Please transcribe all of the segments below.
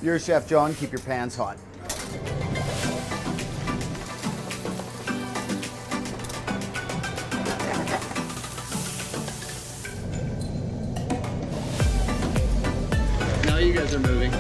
You're Chef John, keep your pans hot. Now you guys are moving.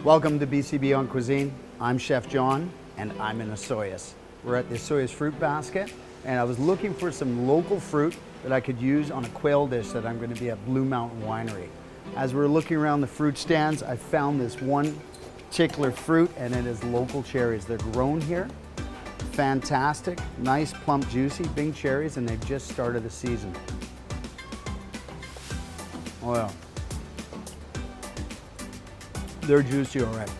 Welcome to BCB on Cuisine. I'm Chef John, and I'm in Osoyoos. We're at the Osoyoos Fruit Basket, and I was looking for some local fruit that I could use on a quail dish that I'm going to be at Blue Mountain Winery. As we're looking around the fruit stands, I found this one particular fruit, and it is local cherries. They're grown here. Fantastic, nice, plump, juicy, big cherries, and they've just started the season. Oh yeah. They're juicy already.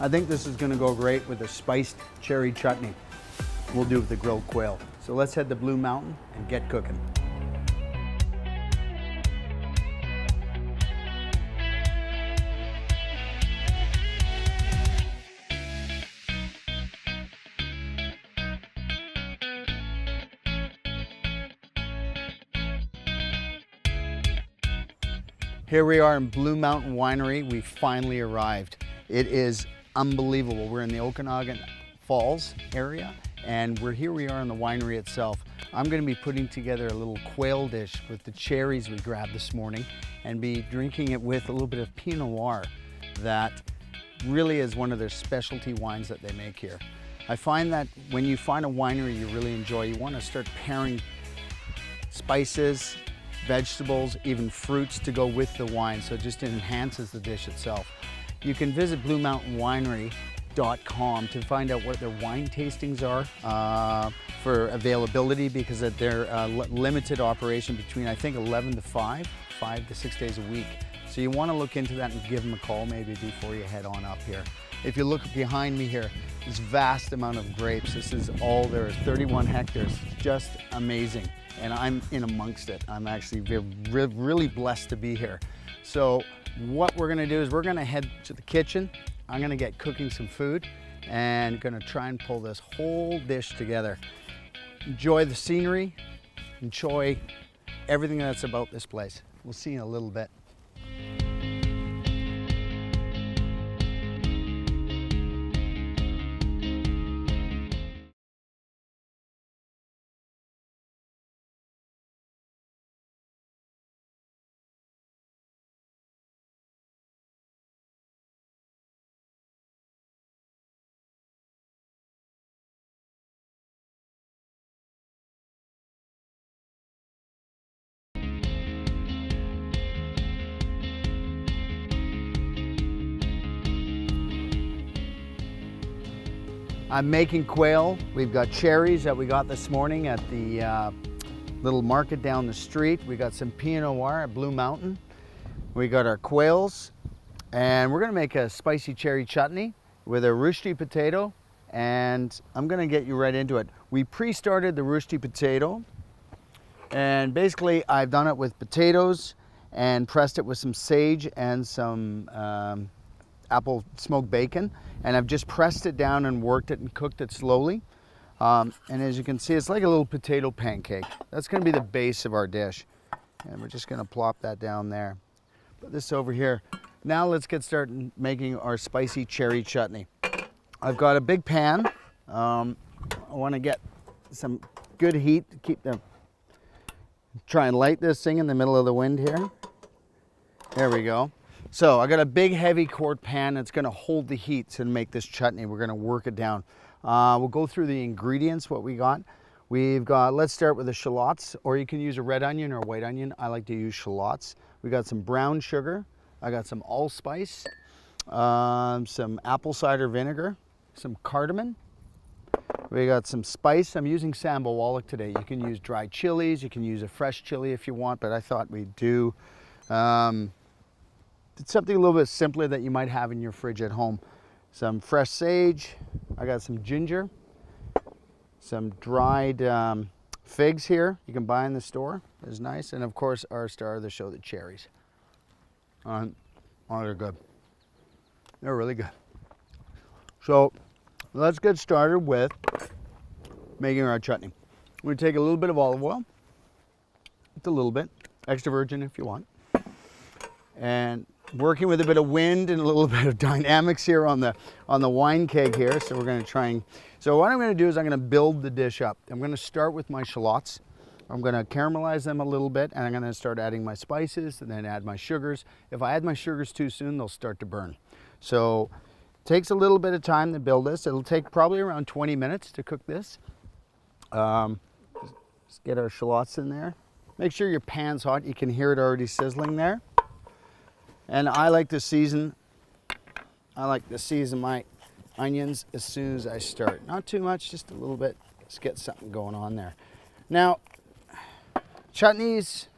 I think this is gonna go great with a spiced cherry chutney. We'll do it with the grilled quail. So let's head to Blue Mountain and get cooking. Here we are in Blue Mountain Winery. We finally arrived. It is unbelievable. We're in the Okanagan Falls area, and here we are in the winery itself. I'm gonna be putting together a little quail dish with the cherries we grabbed this morning and be drinking it with a little bit of Pinot Noir that really is one of their specialty wines that they make here. I find that when you find a winery you really enjoy, you wanna start pairing spices, vegetables, even fruits to go with the wine, so it just enhances the dish itself. You can visit bluemountainwinery.com to find out what their wine tastings are for availability, because they're limited operation between, I think, 11 to 5 to 6 days a week. So you want to look into that and give them a call maybe before you head on up here. If you look behind me here, this vast amount of grapes. This is all there is, 31 hectares, just amazing. And I'm in amongst it. I'm actually really blessed to be here. So what we're gonna do is we're gonna head to the kitchen. I'm gonna get cooking some food and gonna try and pull this whole dish together. Enjoy the scenery, enjoy everything that's about this place. We'll see you in a little bit. I'm making quail. We've got cherries that we got this morning at the little market down the street. We got some Pinot Noir at Blue Mountain. We got our quails, and we're gonna make a spicy cherry chutney with a roasty potato, and I'm gonna get you right into it. We pre-started the roasty potato, and basically I've done it with potatoes and pressed it with some sage and some apple smoked bacon, and I've just pressed it down and worked it and cooked it slowly. And as you can see, it's like a little potato pancake. That's gonna be the base of our dish. And we're just gonna plop that down there. Put this over here. Now let's get started making our spicy cherry chutney. I've got a big pan. I wanna get some good heat to try and light this thing in the middle of the wind here. There we go. So I got a big heavy quart pan that's gonna hold the heat to make this chutney. We're gonna work it down. We'll go through the ingredients, what we got. We've got, let's start with the shallots, or you can use a red onion or a white onion. I like to use shallots. We got some brown sugar. I got some allspice, some apple cider vinegar, some cardamom. We got some spice. I'm using sambal wallach today. You can use dried chilies. You can use a fresh chili if you want, but I thought we'd do it's something a little bit simpler that you might have in your fridge at home. Some fresh sage. I got some ginger, some dried figs here you can buy in the store. It's nice. And of course, our star of the show, the cherries. Oh, they're good. They're really good. So let's get started with making our chutney. We're going to take a little bit of olive oil, just a little bit, extra virgin if you want, and working with a bit of wind and a little bit of dynamics here on the wine keg here. So we're going to try and, so what I'm going to do is I'm going to build the dish up. I'm going to start with my shallots. I'm going to caramelize them a little bit, and I'm going to start adding my spices and then add my sugars. If I add my sugars too soon, they'll start to burn. So it takes a little bit of time to build this. It'll take probably around 20 minutes to cook this. Let's get our shallots in there. Make sure your pan's hot. You can hear it already sizzling there. And I like to season my onions as soon as I start. Not too much, just a little bit. Let's get something going on there. Now, chutneys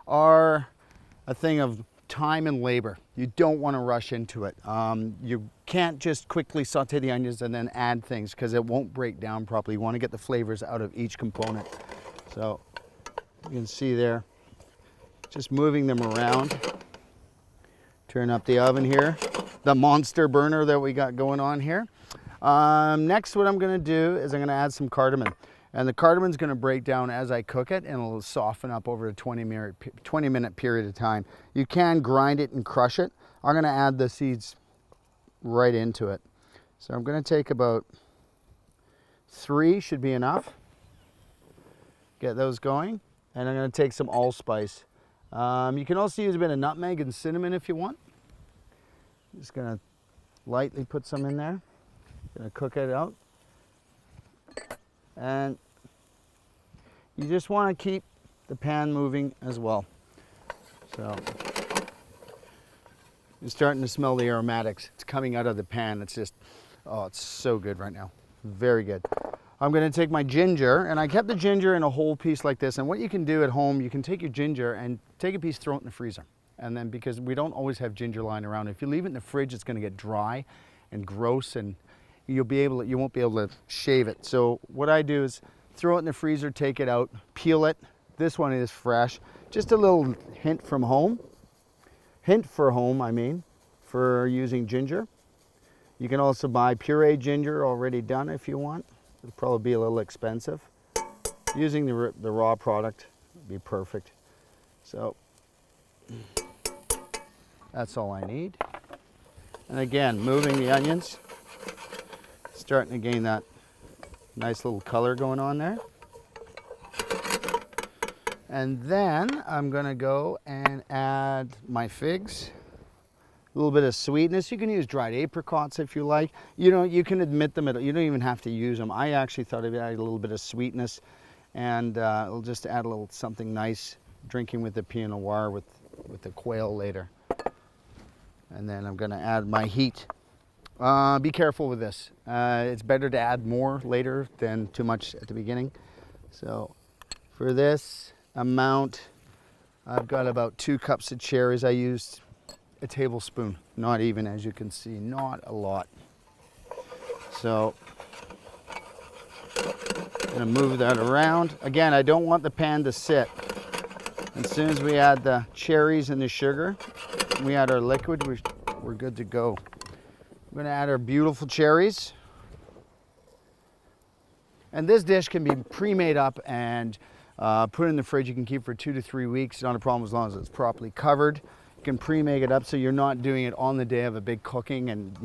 are a thing of time and labor. You don't want to rush into it. You can't just quickly saute the onions and then add things because it won't break down properly. You want to get the flavors out of each component. So you can see there, just moving them around. Turn up the oven here, the monster burner that we got going on here. Next, what I'm going to do is I'm going to add some cardamom. And the cardamon's going to break down as I cook it, and it'll soften up over a 20-minute period of time. You can grind it and crush it. I'm going to add the seeds right into it. So I'm going to take about 3 should be enough. Get those going. And I'm going to take some allspice. You can also use a bit of nutmeg and cinnamon if you want. Just going to lightly put some in there. Going to cook it out. And you just want to keep the pan moving as well. So you're starting to smell the aromatics. It's coming out of the pan. It's just, oh, it's so good right now. Very good. I'm going to take my ginger, and I kept the ginger in a whole piece like this. And what you can do at home, you can take your ginger and take a piece, throw it in the freezer. And then, because we don't always have ginger lying around, if you leave it in the fridge, it's going to get dry and gross, and you won't be able to shave it. So what I do is throw it in the freezer, take it out, peel it. This one is fresh. Just a little hint from home. Hint for home, I mean, for using ginger. You can also buy pureed ginger already done if you want. It'll probably be a little expensive. Using the raw product would be perfect. So that's all I need. And again, moving the onions. Starting to gain that nice little color going on there. And then I'm going to go and add my figs. A little bit of sweetness. You can use dried apricots if you like. You know, you can admit them. You don't even have to use them. I actually thought I'd add a little bit of sweetness, and it'll just add a little something nice, drinking with the Pinot Noir with the quail later. And then I'm going to add my heat. Be careful with this. It's better to add more later than too much at the beginning. So for this amount, I've got about 2 cups of cherries. I used a tablespoon, not even, as you can see, not a lot. So I'm gonna move that around. Again, I don't want the pan to sit. As soon as we add the cherries and the sugar, we add our liquid, we're good to go. We're gonna add our beautiful cherries. And this dish can be pre-made up and put in the fridge. You can keep for 2 to 3 weeks. Not a problem as long as it's properly covered. You can pre-make it up so you're not doing it on the day of a big cooking and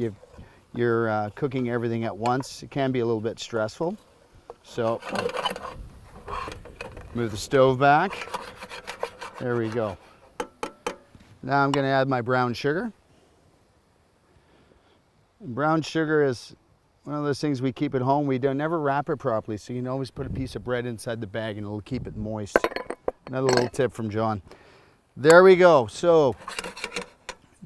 you're cooking everything at once. It can be a little bit stressful. So move the stove back. There we go. Now I'm going to add my brown sugar. And brown sugar is one of those things we keep at home. We don't never wrap it properly, so you can always put a piece of bread inside the bag and it'll keep it moist. Another little tip from John. There we go. So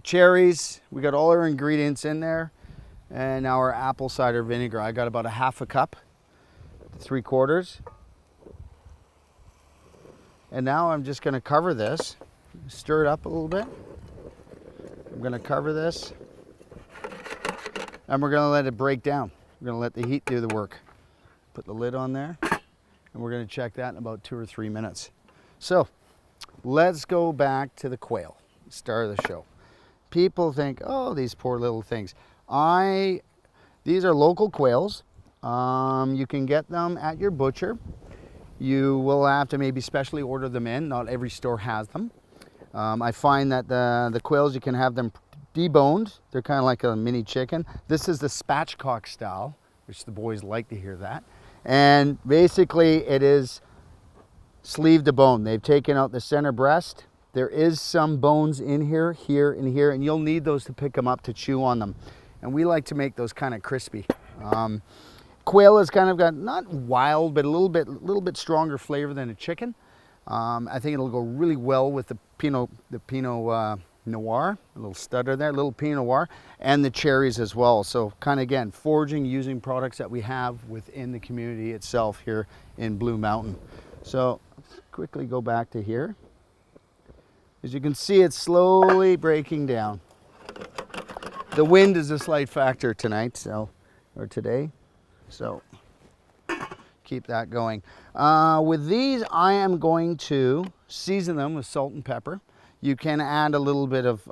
cherries, we got all our ingredients in there, and now our apple cider vinegar. I got about a half a cup, 3/4. And now I'm just going to cover this, stir it up a little bit. I'm going to cover this, and we're going to let it break down. We're going to let the heat do the work. Put the lid on there, and we're going to check that in about 2 or 3 minutes. So let's go back to the quail. star of the show. People think, oh, these poor little things. These are local quails. You can get them at your butcher. You will have to maybe specially order them in. Not every store has them. I find that the quails, you can have them deboned. They're kind of like a mini chicken. This is the spatchcock style, which the boys like to hear that. And basically it is sleeve to bone. They've taken out the center breast. There is some bones in here, and here, and you'll need those to pick them up to chew on them. And we like to make those kind of crispy. Quail has kind of got, not wild, but a little bit stronger flavor than a chicken. I think it'll go really well with the Pinot Noir, a little stutter there, a little Pinot Noir, and the cherries as well. So kind of, again, foraging using products that we have within the community itself here in Blue Mountain. So let's quickly go back to here. As you can see, it's slowly breaking down. The wind is a slight factor tonight, or today. So keep that going. With these, I am going to season them with salt and pepper. You can add a little bit of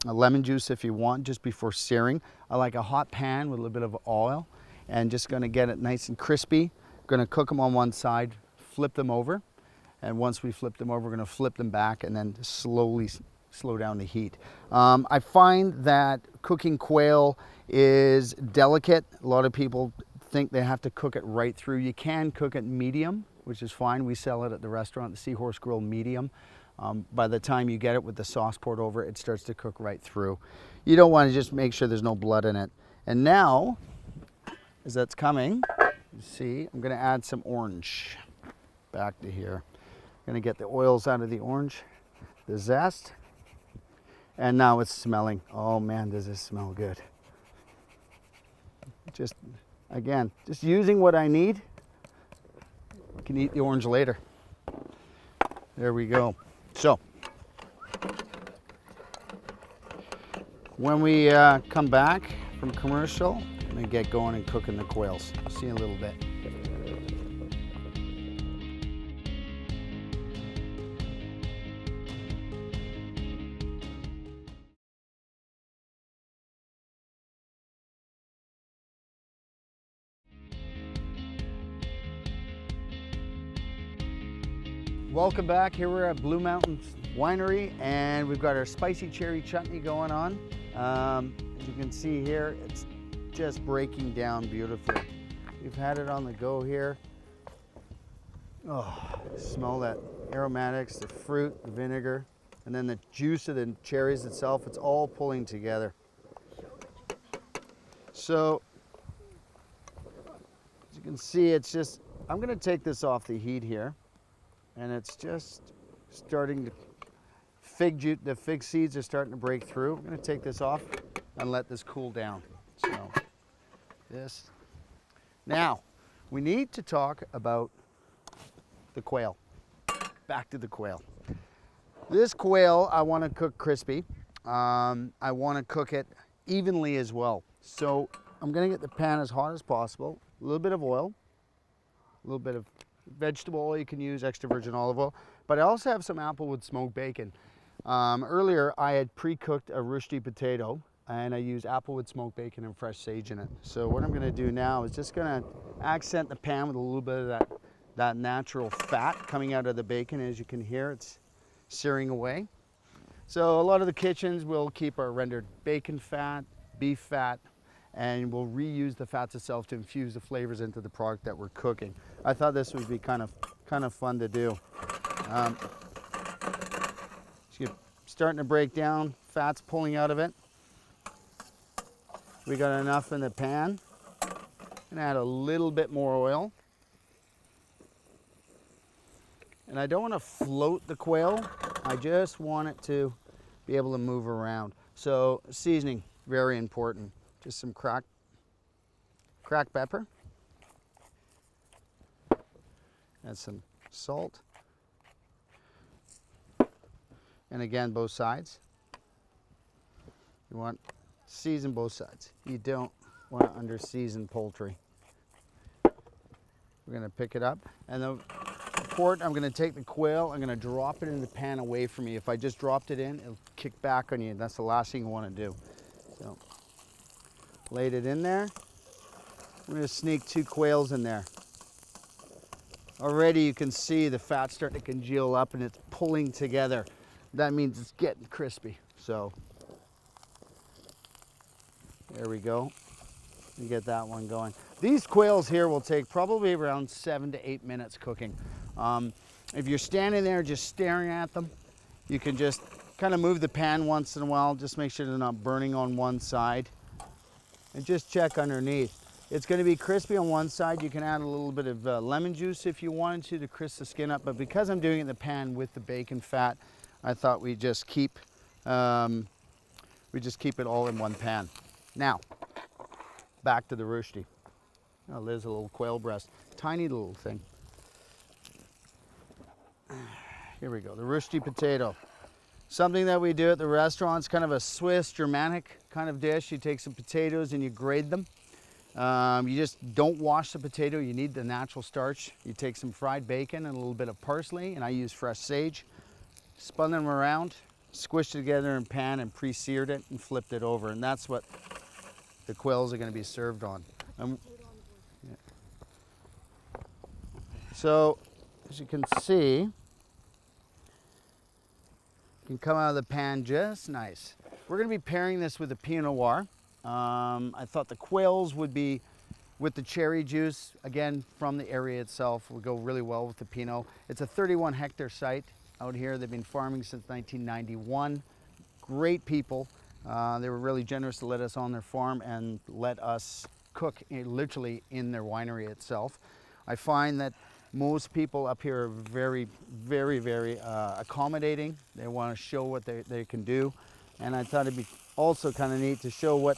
lemon juice if you want, just before searing. I like a hot pan with a little bit of oil, and just going to get it nice and crispy. Going to cook them on one side, flip them over, and once we flip them over, we're going to flip them back and then slowly slow down the heat. I find that cooking quail is delicate. A lot of people think they have to cook it right through. You can cook it medium, which is fine. We sell it at the restaurant, the Seahorse Grill medium. By the time you get it with the sauce poured over it, it starts to cook right through. You don't want to, just make sure there's no blood in it. And now, as that's coming, you see, I'm going to add some orange back to here. I'm going to get the oils out of the orange, the zest, and now it's smelling. Oh man, does this smell good. Just, again, just using what I need. You can eat the orange later. There we go. So, when we come back from commercial, I'm going to get going and cooking the quails. See you in a little bit. Welcome back. Here we're at Blue Mountain Winery, and we've got our spicy cherry chutney going on. As you can see here, it's just breaking down beautifully. We've had it on the go here. Oh, smell that aromatics, the fruit, the vinegar, and then the juice of the cherries itself. It's all pulling together. So, as you can see, it's just, I'm going to take this off the heat here. And it's just starting to, the fig seeds are starting to break through. I'm going to take this off and let this cool down. So this. Now, we need to talk about the quail. Back to the quail. This quail, I want to cook crispy. I want to cook it evenly as well. So I'm going to get the pan as hot as possible. A little bit of oil, a little bit of vegetable oil you can use, extra virgin olive oil, but I also have some applewood smoked bacon. Earlier I had pre-cooked a roasty potato, and I used applewood smoked bacon and fresh sage in it. So what I'm going to do now is just going to accent the pan with a little bit of that natural fat coming out of the bacon. As you can hear, it's searing away. So a lot of the kitchens will keep our rendered bacon fat, beef fat, and we'll reuse the fats itself to infuse the flavors into the product that we're cooking. I thought this would be kind of fun to do. Starting to break down, fat's pulling out of it. We got enough in the pan. And add a little bit more oil. And I don't want to float the quail. I just want it to be able to move around. So seasoning, very important. Just some cracked pepper. Add some salt. And again, both sides. You want to season both sides. You don't want to under-season poultry. We're going to pick it up. And the port, I'm gonna take the quail, I'm gonna drop it in the pan away from me. If I just dropped it in, it'll kick back on you. That's the last thing you wanna do. So, laid it in there. I'm gonna sneak 2 quails in there. Already you can see the fat starting to congeal up and it's pulling together. That means it's getting crispy. So, there we go. You get that one going. These quails here will take probably around 7 to 8 minutes cooking. If you're standing there just staring at them, you can just kind of move the pan once in a while, just make sure they're not burning on one side, and just check underneath. It's going to be crispy on one side. You can add a little bit of lemon juice if you wanted to crisp the skin up, but because I'm doing it in the pan with the bacon fat, I thought we just keep it all in one pan. Now, back to the roasty. Oh, there's a little quail breast, tiny little thing. Here we go, the roasty potato. Something that we do at the restaurants, kind of a Swiss Germanic kind of dish. You take some potatoes and you grate them. You just don't wash the potato, you need the natural starch. You take some fried bacon and a little bit of parsley, and I use fresh sage. Spun them around, squished it together in a pan and pre-seared it and flipped it over. And that's what the quails are going to be served on. Yeah. So, as you can see, you can come out of the pan just nice. We're going to be pairing this with a Pinot Noir. I thought the quails would be with the cherry juice, again, from the area itself, will go really well with the Pinot. It's a 31-hectare site out here. They've been farming since 1991. Great people. They were really generous to let us on their farm and let us cook literally in their winery itself. I find that most people up here are very, very, very accommodating. They want to show what they can do. And I thought it'd be also kind of neat to show what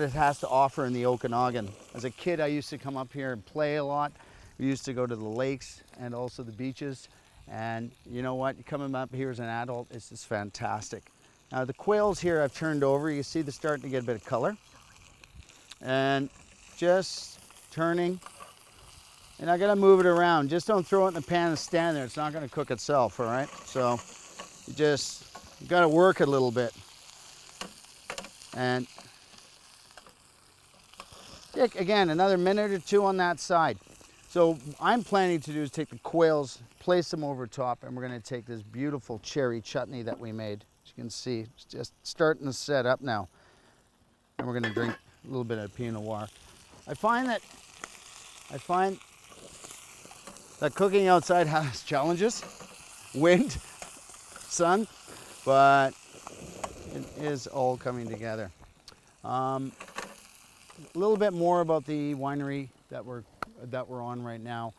it has to offer in the Okanagan. As a kid, I used to come up here and play a lot. We used to go to the lakes and also the beaches. And you know what? Coming up here as an adult, it's just fantastic. Now the quails here I've turned over. You see they're starting to get a bit of color. And just turning. And I gotta move it around. Just don't throw it in the pan and stand there. It's not gonna cook itself, all right? So you gotta work a little bit. And again, another minute or 2 on that side. So what I'm planning to do is take the quails, place them over top, and we're gonna take this beautiful cherry chutney that we made. As you can see, it's just starting to set up now. And we're gonna drink a little bit of Pinot Noir. I find that cooking outside has challenges, wind, sun, but it is all coming together. A little bit more about the winery that we're on right now.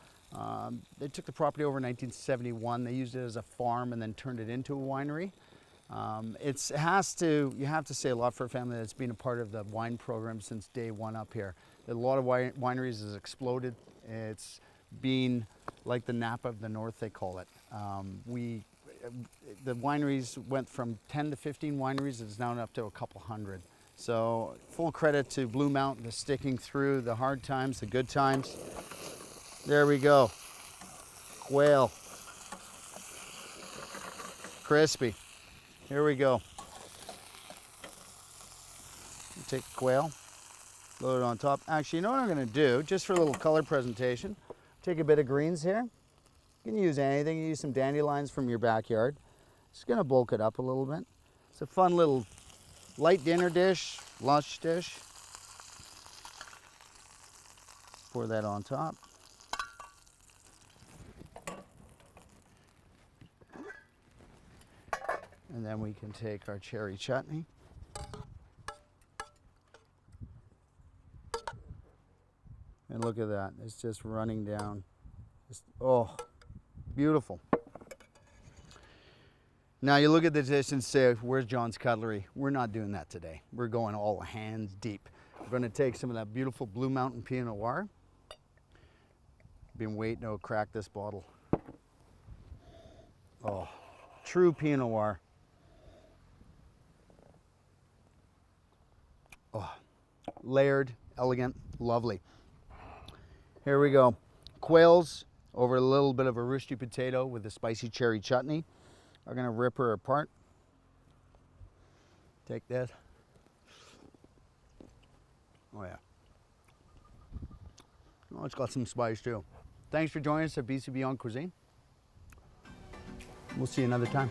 They took the property over in 1971. They used it as a farm and then turned it into a winery. You have to say a lot for a family that's been a part of the wine program since day one up here. A lot of wineries has exploded. It's been like the Napa of the North, they call it. The wineries went from 10 to 15 wineries. It's now up to a couple hundred. So full credit to Blue Mountain for sticking through the hard times, the good times. There we go. Quail. Crispy. Here we go. Take the quail, load it on top. Actually, you know what I'm going to do, just for a little color presentation, take a bit of greens here. You can use anything. You use some dandelions from your backyard. Just going to bulk it up a little bit. It's a fun little light dinner dish, lunch dish. Pour that on top. And then we can take our cherry chutney. And look at that, it's just running down. Just, oh, beautiful. Now you look at the dish and say, where's John's cutlery? We're not doing that today. We're going all hands deep. We're gonna take some of that beautiful Blue Mountain Pinot Noir. Been waiting to crack this bottle. Oh, true Pinot Noir. Oh, layered, elegant, lovely. Here we go. Quails over a little bit of a roasty potato with a spicy cherry chutney. I'm gonna rip her apart. Take this. Oh yeah. Oh, it's got some spice too. Thanks for joining us at BC Beyond Cuisine. We'll see you another time.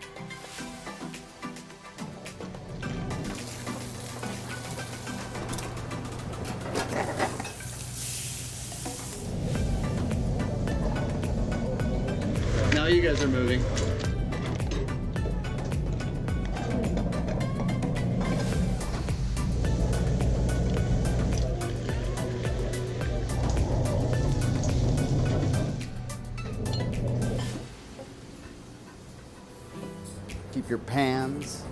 Now you guys are moving. Keep your pans